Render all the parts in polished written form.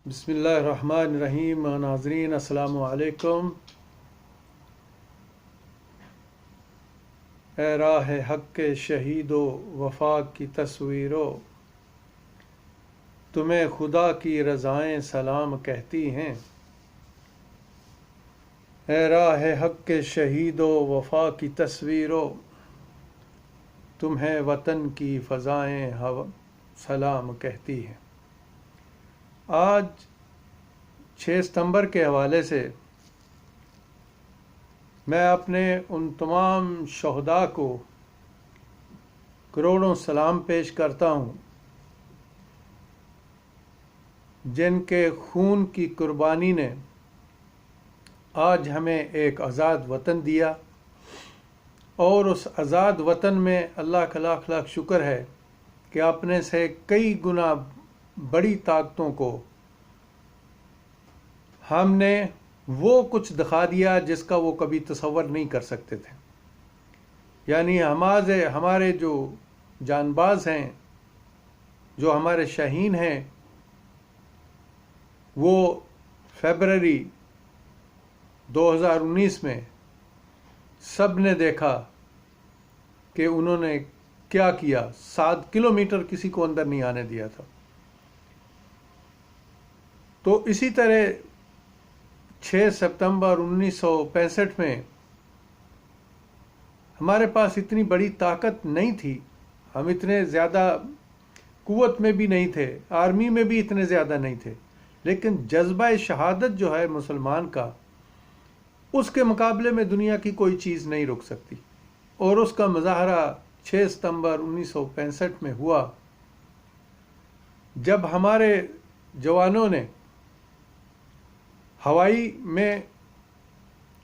بسم اللہ الرحمن الرحیم۔ ناظرین السلام علیکم۔ اے راہ حق کے شہید و وفا کی تصویرو، تمہیں خدا کی رضائیں سلام کہتی ہیں۔ اے راہ حق کے شہید و وفا کی تصویرو، تمہیں وطن کی فضائیں سلام کہتی ہیں۔ آج 6 ستمبر کے حوالے سے میں اپنے ان تمام شہداء کو کروڑوں سلام پیش کرتا ہوں جن کے خون کی قربانی نے آج ہمیں ایک آزاد وطن دیا، اور اس آزاد وطن میں اللہ کا لاکھ لاکھ شکر ہے کہ اپنے سے کئی گنا بڑی طاقتوں کو ہم نے وہ کچھ دکھا دیا جس کا وہ کبھی تصور نہیں کر سکتے تھے۔ یعنی ہمارے جو جان باز ہیں، جو ہمارے شاہین ہیں، وہ فیبرری 2019 میں سب نے دیکھا کہ انہوں نے کیا کیا۔ 7 کلومیٹر کسی کو اندر نہیں آنے دیا تھا۔ تو اسی طرح 6 ستمبر 1965 میں ہمارے پاس اتنی بڑی طاقت نہیں تھی، ہم اتنے زیادہ قوت میں بھی نہیں تھے، آرمی میں بھی اتنے زیادہ نہیں تھے، لیکن جذبہ شہادت جو ہے مسلمان کا، اس کے مقابلے میں دنیا کی کوئی چیز نہیں رک سکتی۔ اور اس کا مظاہرہ 6 ستمبر 1965 میں ہوا، جب ہمارے جوانوں نے ہوائی میں،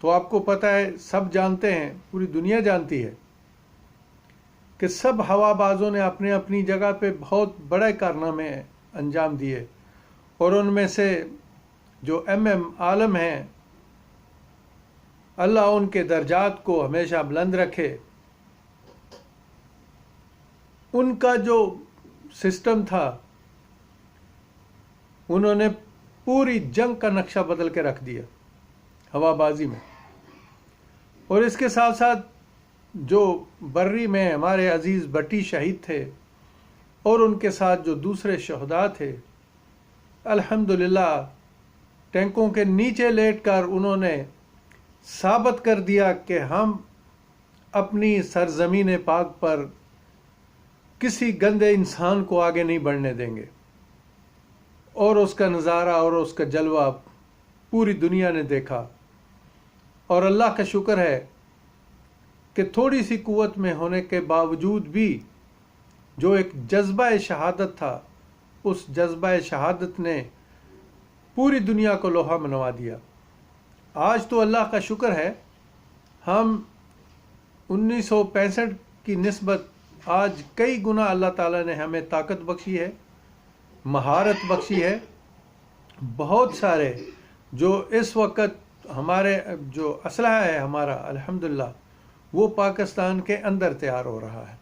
تو آپ کو پتہ ہے، سب جانتے ہیں، پوری دنیا جانتی ہے کہ سب ہوا بازوں نے اپنے اپنی جگہ پہ بہت بڑے کارنامے انجام دیے، اور ان میں سے جو عالم ہیں، اللہ ان کے درجات کو ہمیشہ بلند رکھے، ان کا جو سسٹم تھا، انہوں نے پوری جنگ کا نقشہ بدل کے رکھ دیا ہوا بازی میں۔ اور اس کے ساتھ ساتھ جو بری میں ہمارے عزیز بٹی شہید تھے، اور ان کے ساتھ جو دوسرے شہداء تھے، الحمدللہ ٹینکوں کے نیچے لیٹ کر انہوں نے ثابت کر دیا کہ ہم اپنی سرزمین پاک پر کسی گندے انسان کو آگے نہیں بڑھنے دیں گے۔ اور اس کا نظارہ اور اس کا جلوہ پوری دنیا نے دیکھا، اور اللہ کا شکر ہے کہ تھوڑی سی قوت میں ہونے کے باوجود بھی جو ایک جذبہ شہادت تھا، اس جذبہ شہادت نے پوری دنیا کو لوہا منوا دیا۔ آج تو اللہ کا شکر ہے، ہم 1965 کی نسبت آج کئی گنا اللہ تعالیٰ نے ہمیں طاقت بخشی ہے، مہارت بخشی ہے۔ بہت سارے جو اس وقت ہمارے جو اسلحہ ہے ہمارا، الحمدللہ وہ پاکستان کے اندر تیار ہو رہا ہے۔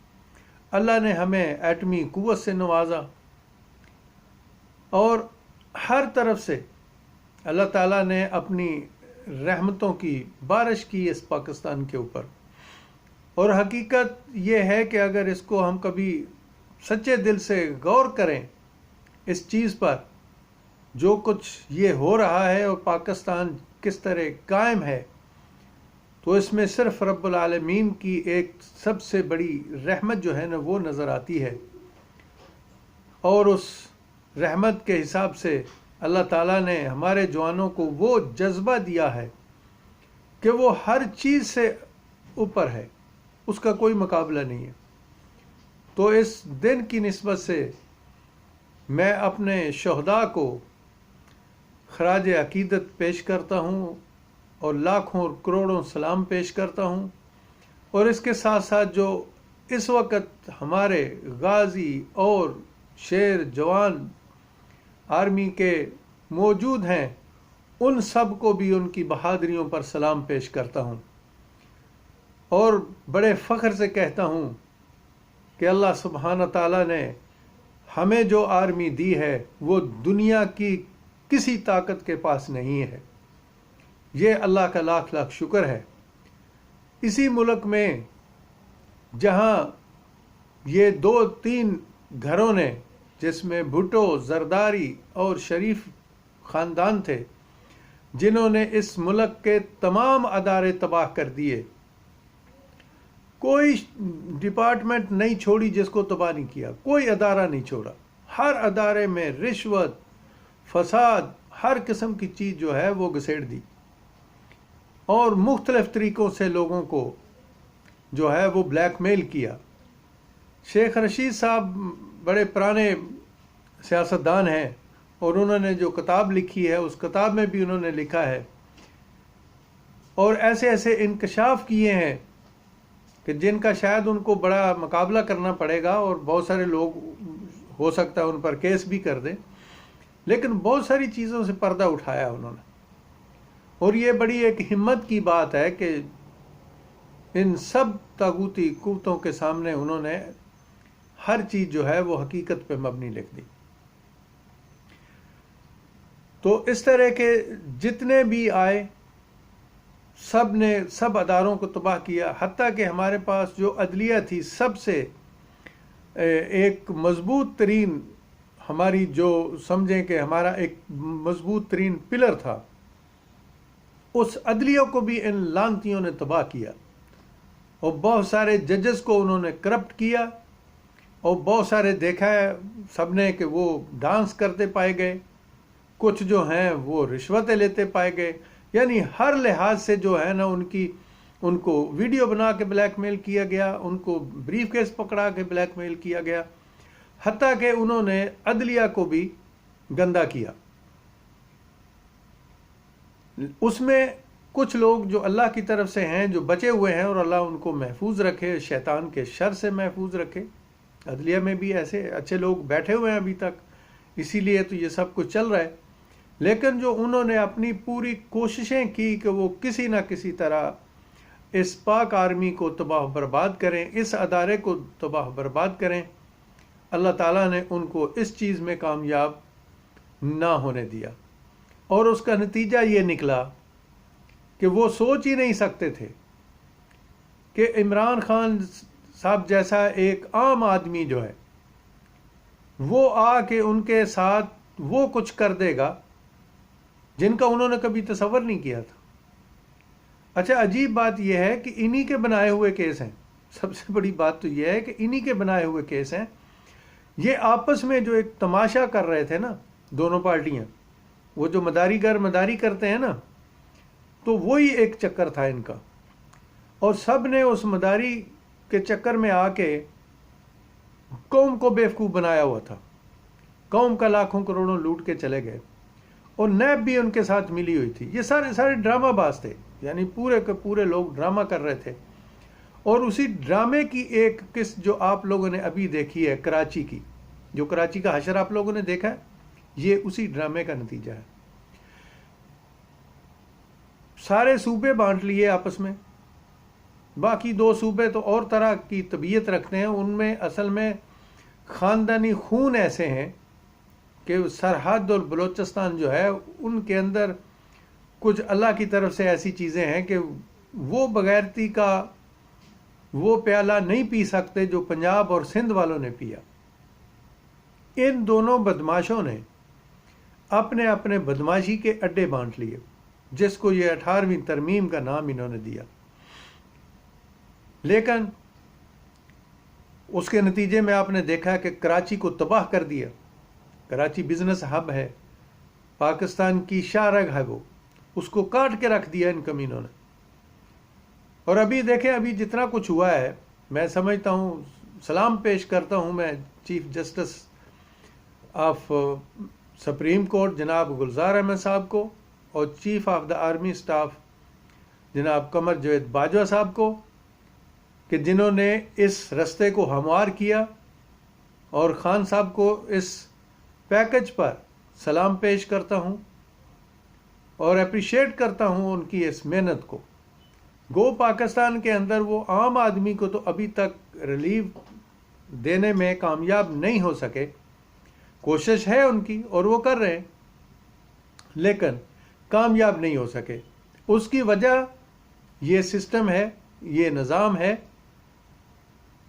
اللہ نے ہمیں ایٹمی قوت سے نوازا، اور ہر طرف سے اللہ تعالیٰ نے اپنی رحمتوں کی بارش کی اس پاکستان کے اوپر۔ اور حقیقت یہ ہے کہ اگر اس کو ہم کبھی سچے دل سے غور کریں اس چیز پر، جو کچھ یہ ہو رہا ہے اور پاکستان کس طرح قائم ہے، تو اس میں صرف رب العالمین کی ایک سب سے بڑی رحمت جو ہے نا، وہ نظر آتی ہے۔ اور اس رحمت کے حساب سے اللہ تعالیٰ نے ہمارے جوانوں کو وہ جذبہ دیا ہے کہ وہ ہر چیز سے اوپر ہے، اس کا کوئی مقابلہ نہیں ہے۔ تو اس دن کی نسبت سے میں اپنے شہداء کو خراج عقیدت پیش کرتا ہوں، اور لاکھوں اور کروڑوں سلام پیش کرتا ہوں۔ اور اس کے ساتھ ساتھ جو اس وقت ہمارے غازی اور شیر جوان آرمی کے موجود ہیں، ان سب کو بھی ان کی بہادریوں پر سلام پیش کرتا ہوں، اور بڑے فخر سے کہتا ہوں کہ اللہ سبحانہ تعالیٰ نے ہمیں جو آرمی دی ہے، وہ دنیا کی کسی طاقت کے پاس نہیں ہے۔ یہ اللہ کا لاکھ لاکھ شکر ہے۔ اسی ملک میں جہاں یہ 2-3 گھروں نے، جس میں بھٹو، زرداری اور شریف خاندان تھے، جنہوں نے اس ملک کے تمام ادارے تباہ کر دیے، کوئی ڈپارٹمنٹ نہیں چھوڑی جس کو تباہ نہیں کیا، کوئی ادارہ نہیں چھوڑا۔ ہر ادارے میں رشوت، فساد، ہر قسم کی چیز جو ہے وہ گھسیڑ دی، اور مختلف طریقوں سے لوگوں کو جو ہے وہ بلیک میل کیا۔ شیخ رشید صاحب بڑے پرانے سیاستدان ہیں، اور انہوں نے جو کتاب لکھی ہے اس کتاب میں بھی انہوں نے لکھا ہے، اور ایسے ایسے انکشاف کیے ہیں کہ جن کا شاید ان کو بڑا مقابلہ کرنا پڑے گا، اور بہت سارے لوگ ہو سکتا ہے ان پر کیس بھی کر دیں، لیکن بہت ساری چیزوں سے پردہ اٹھایا انہوں نے۔ اور یہ بڑی ایک ہمت کی بات ہے کہ ان سب طاغوتی قوتوں کے سامنے انہوں نے ہر چیز جو ہے وہ حقیقت پہ مبنی لکھ دی۔ تو اس طرح کے جتنے بھی آئے سب نے سب اداروں کو تباہ کیا، حتیٰ کہ ہمارے پاس جو عدلیہ تھی سب سے ایک مضبوط ترین، ہماری جو سمجھیں کہ ہمارا ایک مضبوط ترین پلر تھا، اس عدلیہ کو بھی ان لانتیوں نے تباہ کیا، اور بہت سارے ججز کو انہوں نے کرپٹ کیا، اور بہت سارے دیکھا ہے سب نے کہ وہ ڈانس کرتے پائے گئے، کچھ جو ہیں وہ رشوتیں لیتے پائے گئے، یعنی ہر لحاظ سے جو ہے نا ان کو ویڈیو بنا کے بلیک میل کیا گیا، ان کو بریف کیس پکڑا کے بلیک میل کیا گیا، حتیٰ کہ انہوں نے عدلیہ کو بھی گندا کیا۔ اس میں کچھ لوگ جو اللہ کی طرف سے ہیں جو بچے ہوئے ہیں، اور اللہ ان کو محفوظ رکھے، شیطان کے شر سے محفوظ رکھے۔ عدلیہ میں بھی ایسے اچھے لوگ بیٹھے ہوئے ہیں ابھی تک، اسی لیے تو یہ سب کچھ چل رہا ہے۔ لیکن جو انہوں نے اپنی پوری کوششیں کی کہ وہ کسی نہ کسی طرح اس پاک آرمی کو تباہ برباد کریں، اس ادارے کو تباہ برباد کریں، اللہ تعالیٰ نے ان کو اس چیز میں کامیاب نہ ہونے دیا، اور اس کا نتیجہ یہ نکلا کہ وہ سوچ ہی نہیں سکتے تھے کہ عمران خان صاحب جیسا ایک عام آدمی جو ہے وہ آ کے ان کے ساتھ وہ کچھ کر دے گا جن کا انہوں نے کبھی تصور نہیں کیا تھا۔ اچھا، عجیب بات یہ ہے کہ انہی کے بنائے ہوئے کیس ہیں، سب سے بڑی بات تو یہ ہے کہ انہی کے بنائے ہوئے کیس ہیں۔ یہ آپس میں جو ایک تماشا کر رہے تھے نا دونوں پارٹیاں، وہ جو مداری گر مداری کرتے ہیں نا، تو وہی ایک چکر تھا ان کا، اور سب نے اس مداری کے چکر میں آ کے قوم کو بیوقوف بنایا ہوا تھا، قوم کا لاکھوں کروڑوں لوٹ کے چلے گئے، اور نیب بھی ان کے ساتھ ملی ہوئی تھی۔ یہ سارے ڈرامہ باز تھے، یعنی پورے کے پورے لوگ ڈرامہ کر رہے تھے، اور اسی ڈرامے کی ایک قسط جو آپ لوگوں نے ابھی دیکھی ہے کراچی کی، جو کراچی کا حشر آپ لوگوں نے دیکھا ہے، یہ اسی ڈرامے کا نتیجہ ہے۔ سارے صوبے بانٹ لیے آپس میں، باقی 2 صوبے تو اور طرح کی طبیعت رکھتے ہیں، ان میں اصل میں خاندانی خون ایسے ہیں کہ سرحد اور بلوچستان جو ہے ان کے اندر کچھ اللہ کی طرف سے ایسی چیزیں ہیں کہ وہ بغیرتی کا وہ پیالہ نہیں پی سکتے جو پنجاب اور سندھ والوں نے پیا۔ ان دونوں بدماشوں نے اپنے اپنے بدماشی کے اڈے بانٹ لیے، جس کو یہ 18ویں ترمیم کا نام انہوں نے دیا۔ لیکن اس کے نتیجے میں آپ نے دیکھا کہ کراچی کو تباہ کر دیا۔ کراچی بزنس ہب ہے، پاکستان کی شاہ رگ ہے، وہ اس کو کاٹ کے رکھ دیا ان کمینوں نے۔ اور ابھی دیکھیں، ابھی جتنا کچھ ہوا ہے، میں سمجھتا ہوں، سلام پیش کرتا ہوں میں chief justice of supreme court جناب گلزار احمد صاحب کو، اور chief of the army staff جناب قمر جاوید باجوہ صاحب کو، کہ جنہوں نے اس رستے کو ہموار کیا، اور خان صاحب کو اس پیکج پر سلام پیش کرتا ہوں اور اپریشیٹ کرتا ہوں ان کی اس محنت کو۔ گو پاکستان کے اندر وہ عام آدمی کو تو ابھی تک ریلیف دینے میں کامیاب نہیں ہو سکے، کوشش ہے ان کی اور وہ کر رہے ہیں، لیکن کامیاب نہیں ہو سکے۔ اس کی وجہ یہ سسٹم ہے، یہ نظام ہے،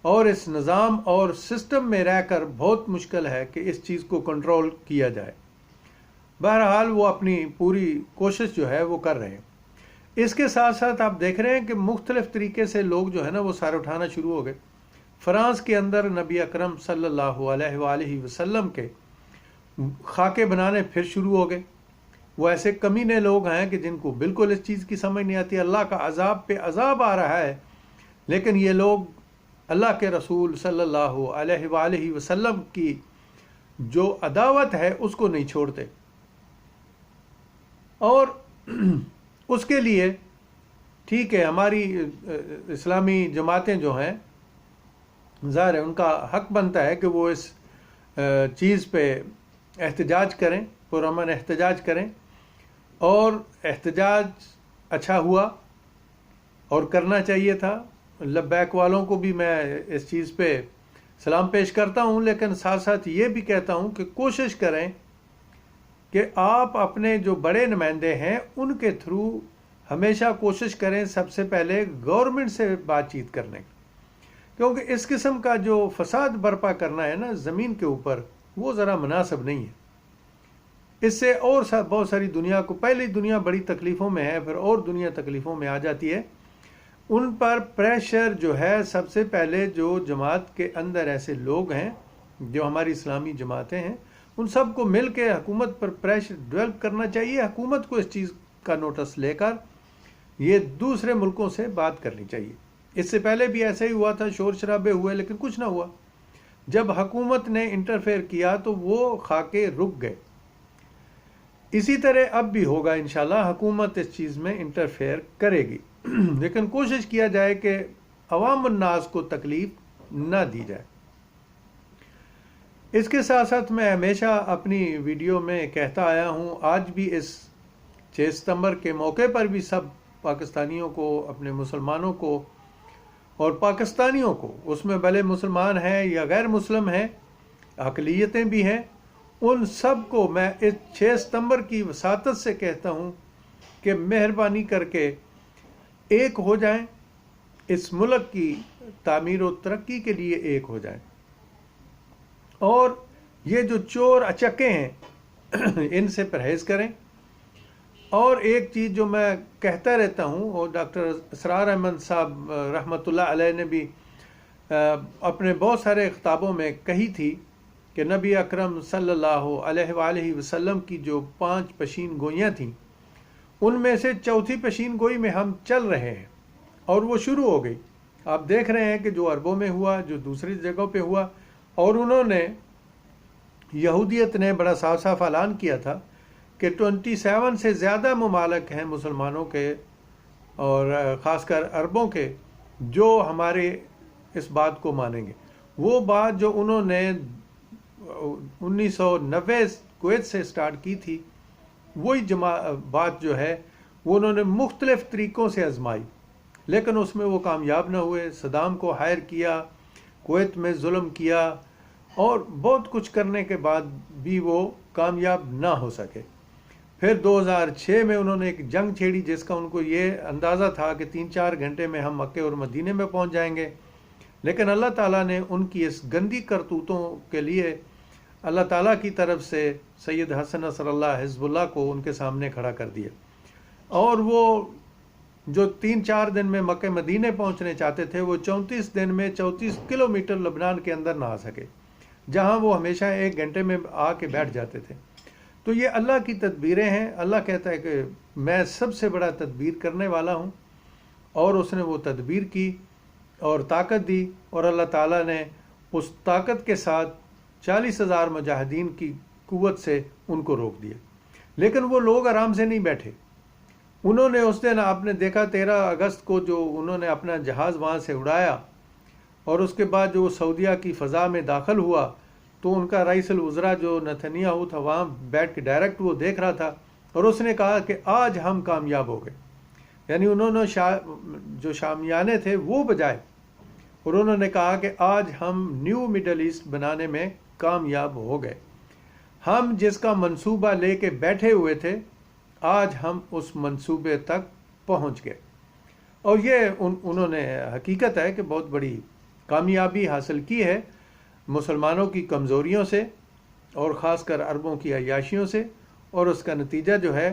اور اس نظام اور سسٹم میں رہ کر بہت مشکل ہے کہ اس چیز کو کنٹرول کیا جائے۔ بہرحال وہ اپنی پوری کوشش جو ہے وہ کر رہے ہیں۔ اس کے ساتھ ساتھ آپ دیکھ رہے ہیں کہ مختلف طریقے سے لوگ جو ہے نا وہ سر اٹھانا شروع ہو گئے۔ فرانس کے اندر نبی اکرم صلی اللہ علیہ وآلہ وسلم کے خاکے بنانے پھر شروع ہو گئے۔ وہ ایسے کمینے لوگ ہیں کہ جن کو بالکل اس چیز کی سمجھ نہیں آتی، اللہ کا عذاب پہ عذاب آ رہا ہے، لیکن یہ لوگ اللہ کے رسول صلی اللہ علیہ وآلہ وسلم کی جو عداوت ہے اس کو نہیں چھوڑتے، اور اس کے لیے ٹھیک ہے ہماری اسلامی جماعتیں جو ہیں ظاہر ہے ان کا حق بنتا ہے کہ وہ اس چیز پہ احتجاج کریں، پرامن احتجاج کریں، اور احتجاج اچھا ہوا اور کرنا چاہیے تھا۔ لبیک والوں کو بھی میں اس چیز پہ سلام پیش کرتا ہوں، لیکن ساتھ ساتھ یہ بھی کہتا ہوں کہ کوشش کریں کہ آپ اپنے جو بڑے نمائندے ہیں ان کے تھرو ہمیشہ کوشش کریں سب سے پہلے گورنمنٹ سے بات چیت کرنے کی، کیونکہ اس قسم کا جو فساد برپا کرنا ہے نا زمین کے اوپر، وہ ذرا مناسب نہیں ہے۔ اس سے اور بہت ساری دنیا کو، پہلی دنیا بڑی تکلیفوں میں ہے، پھر اور دنیا تکلیفوں میں آ جاتی ہے۔ ان پر پریشر جو ہے سب سے پہلے جو جماعت کے اندر ایسے لوگ ہیں جو ہماری اسلامی جماعتیں ہیں، ان سب کو مل کے حکومت پر پریشر ڈیولپ کرنا چاہیے۔ حکومت کو اس چیز کا نوٹس لے کر یہ دوسرے ملکوں سے بات کرنی چاہیے۔ اس سے پہلے بھی ایسے ہی ہوا تھا، شور شرابے ہوئے لیکن کچھ نہ ہوا۔ جب حکومت نے انٹرفیئر کیا تو وہ خاکے رک گئے۔ اسی طرح اب بھی ہوگا انشاءاللہ، حکومت اس چیز میں انٹرفیئر کرے گی، لیکن کوشش کیا جائے کہ عوام الناس کو تکلیف نہ دی جائے۔ اس کے ساتھ ساتھ میں ہمیشہ اپنی ویڈیو میں کہتا آیا ہوں، آج بھی اس 6 ستمبر کے موقع پر بھی سب پاکستانیوں کو، اپنے مسلمانوں کو اور پاکستانیوں کو، اس میں بھلے مسلمان ہیں یا غیر مسلم ہیں، اقلیتیں بھی ہیں، ان سب کو میں اس 6 ستمبر کی وساطت سے کہتا ہوں کہ مہربانی کر کے ایک ہو جائیں، اس ملک کی تعمیر و ترقی کے لیے ایک ہو جائیں، اور یہ جو چور اچکے ہیں ان سے پرہیز کریں۔ اور ایک چیز جو میں کہتا رہتا ہوں، اور ڈاکٹر اسرار احمد صاحب رحمۃ اللہ علیہ نے بھی اپنے بہت سارے خطابوں میں کہی تھی کہ نبی اکرم صلی اللہ علیہ وآلہ وسلم کی جو 5 پیشین گوئیاں تھیں، ان میں سے چوتھی پیشین گوئی میں ہم چل رہے ہیں، اور وہ شروع ہو گئی۔ آپ دیکھ رہے ہیں کہ جو عربوں میں ہوا، جو دوسری جگہوں پہ ہوا، اور انہوں نے، یہودیت نے بڑا صاف صاف اعلان کیا تھا کہ 27 سے زیادہ ممالک ہیں مسلمانوں کے اور خاص کر عربوں کے جو ہمارے اس بات کو مانیں گے۔ وہ بات جو انہوں نے 1990 کویت سے سٹارٹ کی تھی، وہی بات جو ہے وہ انہوں نے مختلف طریقوں سے آزمائی، لیکن اس میں وہ کامیاب نہ ہوئے۔ صدام کو ہائر کیا، کویت میں ظلم کیا، اور بہت کچھ کرنے کے بعد بھی وہ کامیاب نہ ہو سکے۔ پھر 2006 میں انہوں نے ایک جنگ چھیڑی جس کا ان کو یہ اندازہ تھا کہ 3-4 گھنٹے میں ہم مکے اور مدینے میں پہنچ جائیں گے، لیکن اللہ تعالیٰ نے ان کی اس گندی کرتوتوں کے لیے اللہ تعالیٰ کی طرف سے سید حسن نصر اللہ حزب اللہ کو ان کے سامنے کھڑا کر دیا، اور وہ جو 3-4 دن میں مکہ مدینے پہنچنے چاہتے تھے، وہ 34 دن میں 34 کلومیٹر لبنان کے اندر نہ آ سکے، جہاں وہ ہمیشہ 1 گھنٹے میں آ کے بیٹھ جاتے تھے۔ تو یہ اللہ کی تدبیریں ہیں۔ اللہ کہتا ہے کہ میں سب سے بڑا تدبیر کرنے والا ہوں، اور اس نے وہ تدبیر کی اور طاقت دی، اور اللہ تعالیٰ نے اس طاقت کے ساتھ 40,000 مجاہدین کی قوت سے ان کو روک دیا۔ لیکن وہ لوگ آرام سے نہیں بیٹھے، انہوں نے اس دن، آپ نے دیکھا 13 اگست کو جو انہوں نے اپنا جہاز وہاں سے اڑایا، اور اس کے بعد جو سعودیہ کی فضا میں داخل ہوا، تو ان کا رئیس الوزراء جو نتنیاہو تھا وہاں بیٹھ کے ڈائریکٹ وہ دیکھ رہا تھا، اور اس نے کہا کہ آج ہم کامیاب ہو گئے۔ یعنی انہوں نے جو شامیانے تھے وہ بجائے، اور انہوں نے کہا کہ آج ہم نیو مڈل ایسٹ بنانے میں کامیاب ہو گئے۔ ہم جس کا منصوبہ لے کے بیٹھے ہوئے تھے آج ہم اس منصوبے تک پہنچ گئے، اور یہ انہوں نے حقیقت ہے کہ بہت بڑی کامیابی حاصل کی ہے مسلمانوں کی کمزوریوں سے اور خاص کر عربوں کی عیاشیوں سے، اور اس کا نتیجہ جو ہے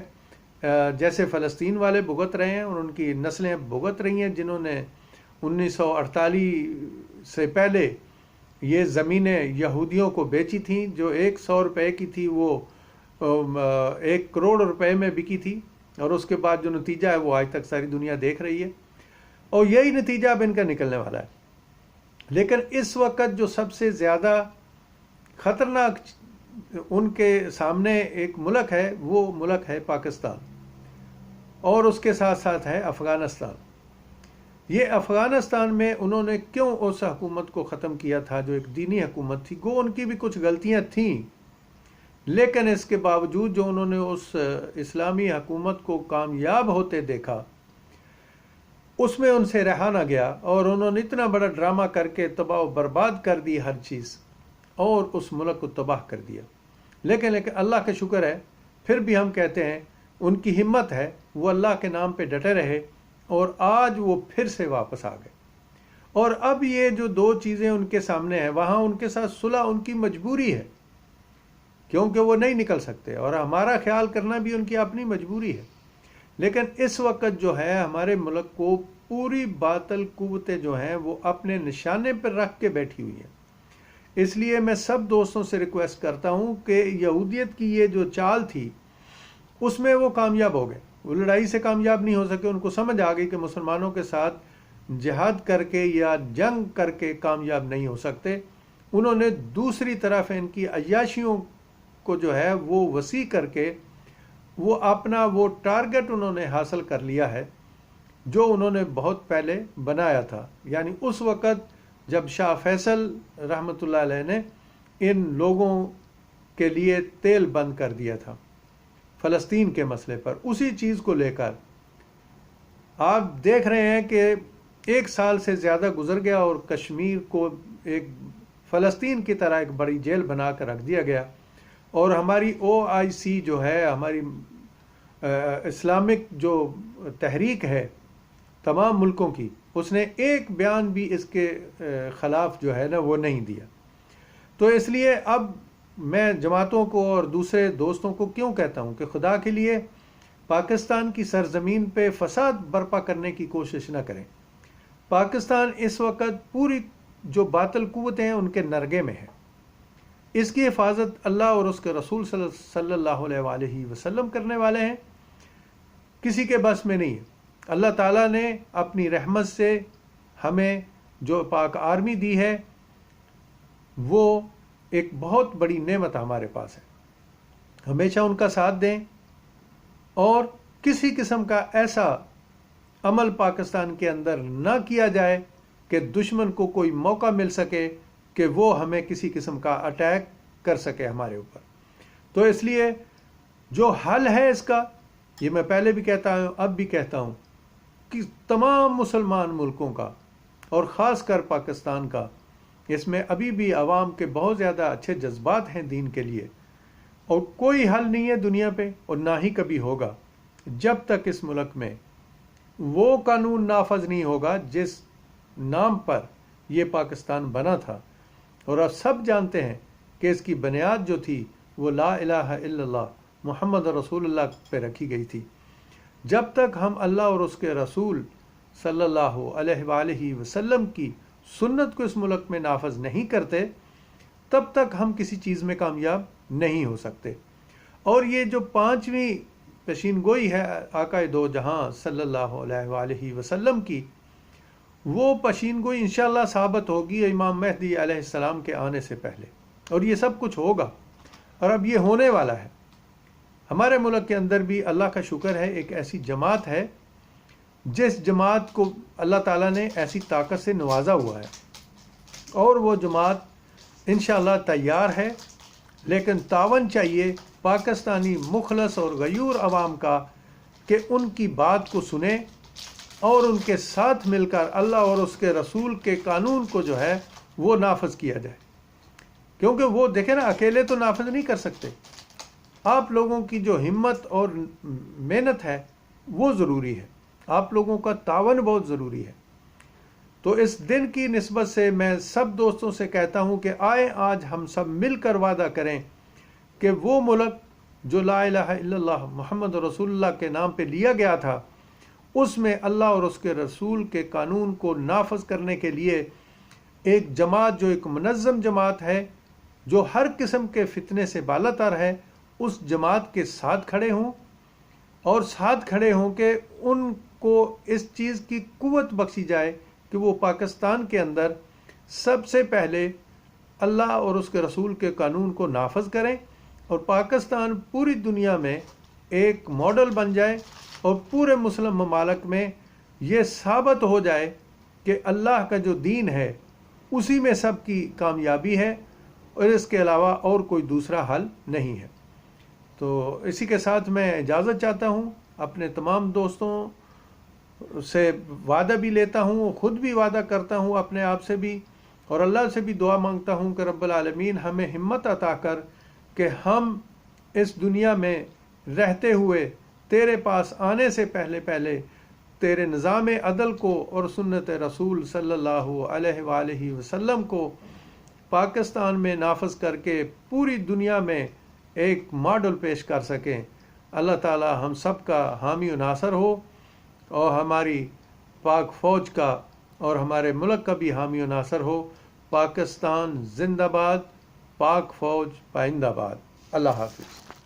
جیسے فلسطین والے بھگت رہے ہیں اور ان کی نسلیں بھگت رہی ہیں، جنہوں نے 1948 سے پہلے یہ زمینیں یہودیوں کو بیچی تھیں، جو 100 روپے کی تھی وہ 1 کروڑ روپے میں بکی تھی، اور اس کے بعد جو نتیجہ ہے وہ آج تک ساری دنیا دیکھ رہی ہے، اور یہی نتیجہ اب ان کا نکلنے والا ہے۔ لیکن اس وقت جو سب سے زیادہ خطرناک ان کے سامنے ایک ملک ہے، وہ ملک ہے پاکستان، اور اس کے ساتھ ساتھ ہے افغانستان۔ یہ افغانستان میں انہوں نے کیوں اس حکومت کو ختم کیا تھا جو ایک دینی حکومت تھی؟ گو ان کی بھی کچھ غلطیاں تھیں، لیکن اس کے باوجود جو انہوں نے اس اسلامی حکومت کو کامیاب ہوتے دیکھا، اس میں ان سے رہا نہ گیا، اور انہوں نے اتنا بڑا ڈرامہ کر کے تباہ و برباد کر دی ہر چیز، اور اس ملک کو تباہ کر دیا۔ لیکن اللہ کا شکر ہے، پھر بھی ہم کہتے ہیں ان کی ہمت ہے، وہ اللہ کے نام پہ ڈٹے رہے، اور آج وہ پھر سے واپس آ گئے۔ اور اب یہ جو 2 چیزیں ان کے سامنے ہیں، وہاں ان کے ساتھ صلح ان کی مجبوری ہے، کیونکہ وہ نہیں نکل سکتے، اور ہمارا خیال کرنا بھی ان کی اپنی مجبوری ہے۔ لیکن اس وقت جو ہے ہمارے ملک کو پوری باطل قوتیں جو ہیں وہ اپنے نشانے پر رکھ کے بیٹھی ہوئی ہیں۔ اس لیے میں سب دوستوں سے ریکویسٹ کرتا ہوں کہ یہودیت کی یہ جو چال تھی اس میں وہ کامیاب ہو گئے، وہ لڑائی سے کامیاب نہیں ہو سکے۔ ان کو سمجھ آ گئی کہ مسلمانوں کے ساتھ جہاد کر کے یا جنگ کر کے کامیاب نہیں ہو سکتے۔ انہوں نے دوسری طرف ان کی عیاشیوں کو جو ہے وہ وسیع کر کے وہ اپنا وہ ٹارگٹ انہوں نے حاصل کر لیا ہے جو انہوں نے بہت پہلے بنایا تھا۔ یعنی اس وقت جب شاہ فیصل رحمۃ اللہ علیہ نے ان لوگوں کے لیے تیل بند کر دیا تھا فلسطین کے مسئلے پر، اسی چیز کو لے کر آپ دیکھ رہے ہیں کہ 1 سال سے زیادہ گزر گیا اور کشمیر کو ایک فلسطین کی طرح ایک بڑی جیل بنا کر رکھ دیا گیا، اور ہماری OIC جو ہے، ہماری اسلامک جو تحریک ہے تمام ملکوں کی، اس نے ایک بیان بھی اس کے خلاف جو ہے نا وہ نہیں دیا۔ تو اس لیے اب میں جماعتوں کو اور دوسرے دوستوں کو کیوں کہتا ہوں کہ خدا کے لیے پاکستان کی سرزمین پہ فساد برپا کرنے کی کوشش نہ کریں۔ پاکستان اس وقت پوری جو باطل قوتیں ہیں ان کے نرگے میں ہے، اس کی حفاظت اللہ اور اس کے رسول صلی اللہ علیہ وآلہ وسلم کرنے والے ہیں، کسی کے بس میں نہیں ہے۔ اللہ تعالیٰ نے اپنی رحمت سے ہمیں جو پاک آرمی دی ہے وہ ایک بہت بڑی نعمت ہمارے پاس ہے۔ ہمیشہ ان کا ساتھ دیں، اور کسی قسم کا ایسا عمل پاکستان کے اندر نہ کیا جائے کہ دشمن کو کوئی موقع مل سکے کہ وہ ہمیں کسی قسم کا اٹیک کر سکے ہمارے اوپر۔ تو اس لیے جو حل ہے اس کا، یہ میں پہلے بھی کہتا ہوں اب بھی کہتا ہوں کہ تمام مسلمان ملکوں کا اور خاص کر پاکستان کا، اس میں ابھی بھی عوام کے بہت زیادہ اچھے جذبات ہیں دین کے لیے، اور کوئی حل نہیں ہے دنیا پہ اور نہ ہی کبھی ہوگا جب تک اس ملک میں وہ قانون نافذ نہیں ہوگا جس نام پر یہ پاکستان بنا تھا۔ اور آپ سب جانتے ہیں کہ اس کی بنیاد جو تھی وہ لا الہ الا اللہ محمد رسول اللہ پہ رکھی گئی تھی۔ جب تک ہم اللہ اور اس کے رسول صلی اللہ علیہ وآلہ وسلم کی سنت کو اس ملک میں نافذ نہیں کرتے، تب تک ہم کسی چیز میں کامیاب نہیں ہو سکتے۔ اور یہ جو 5ویں پیشین گوئی ہے آقا دو جہاں صلی اللہ علیہ وآلہ وسلم کی، وہ پیشین گوئی انشاءاللہ ثابت ہوگی امام مہدی علیہ السلام کے آنے سے پہلے، اور یہ سب کچھ ہوگا، اور اب یہ ہونے والا ہے۔ ہمارے ملک کے اندر بھی اللہ کا شکر ہے ایک ایسی جماعت ہے جس جماعت کو اللہ تعالیٰ نے ایسی طاقت سے نوازا ہوا ہے، اور وہ جماعت انشاءاللہ تیار ہے، لیکن تعاون چاہیے پاکستانی مخلص اور غیور عوام کا کہ ان کی بات کو سنیں اور ان کے ساتھ مل کر اللہ اور اس کے رسول کے قانون کو جو ہے وہ نافذ کیا جائے، کیونکہ وہ دیکھیں نا اکیلے تو نافذ نہیں کر سکتے۔ آپ لوگوں کی جو ہمت اور محنت ہے وہ ضروری ہے، آپ لوگوں کا تعاون بہت ضروری ہے۔ تو اس دن کی نسبت سے میں سب دوستوں سے کہتا ہوں کہ آئیں آج ہم سب مل کر وعدہ کریں کہ وہ ملک جو لا الہ الا اللہ محمد رسول اللہ کے نام پہ لیا گیا تھا، اس میں اللہ اور اس کے رسول کے قانون کو نافذ کرنے کے لیے ایک جماعت، جو ایک منظم جماعت ہے، جو ہر قسم کے فتنے سے بالا تر ہے، اس جماعت کے ساتھ کھڑے ہوں، اور ساتھ کھڑے ہوں کہ ان کو اس چیز کی قوت بخشی جائے کہ وہ پاکستان کے اندر سب سے پہلے اللہ اور اس کے رسول کے قانون کو نافذ کریں، اور پاکستان پوری دنیا میں ایک ماڈل بن جائے، اور پورے مسلم ممالک میں یہ ثابت ہو جائے کہ اللہ کا جو دین ہے اسی میں سب کی کامیابی ہے، اور اس کے علاوہ اور کوئی دوسرا حل نہیں ہے۔ تو اسی کے ساتھ میں اجازت چاہتا ہوں، اپنے تمام دوستوں سے وعدہ بھی لیتا ہوں، خود بھی وعدہ کرتا ہوں اپنے آپ سے بھی، اور اللہ سے بھی دعا مانگتا ہوں کہ رب العالمین ہمیں ہمت عطا کر کہ ہم اس دنیا میں رہتے ہوئے تیرے پاس آنے سے پہلے تیرے نظام عدل کو اور سنت رسول صلی اللہ علیہ وآلہ وسلم کو پاکستان میں نافذ کر کے پوری دنیا میں ایک ماڈل پیش کر سکیں۔ اللہ تعالی ہم سب کا حامی و ناصر ہو، اور ہماری پاک فوج کا اور ہمارے ملک کا بھی حامی و ناصر ہو۔ پاکستان زندہ باد، پاک فوج پائندہ باد۔ اللہ حافظ۔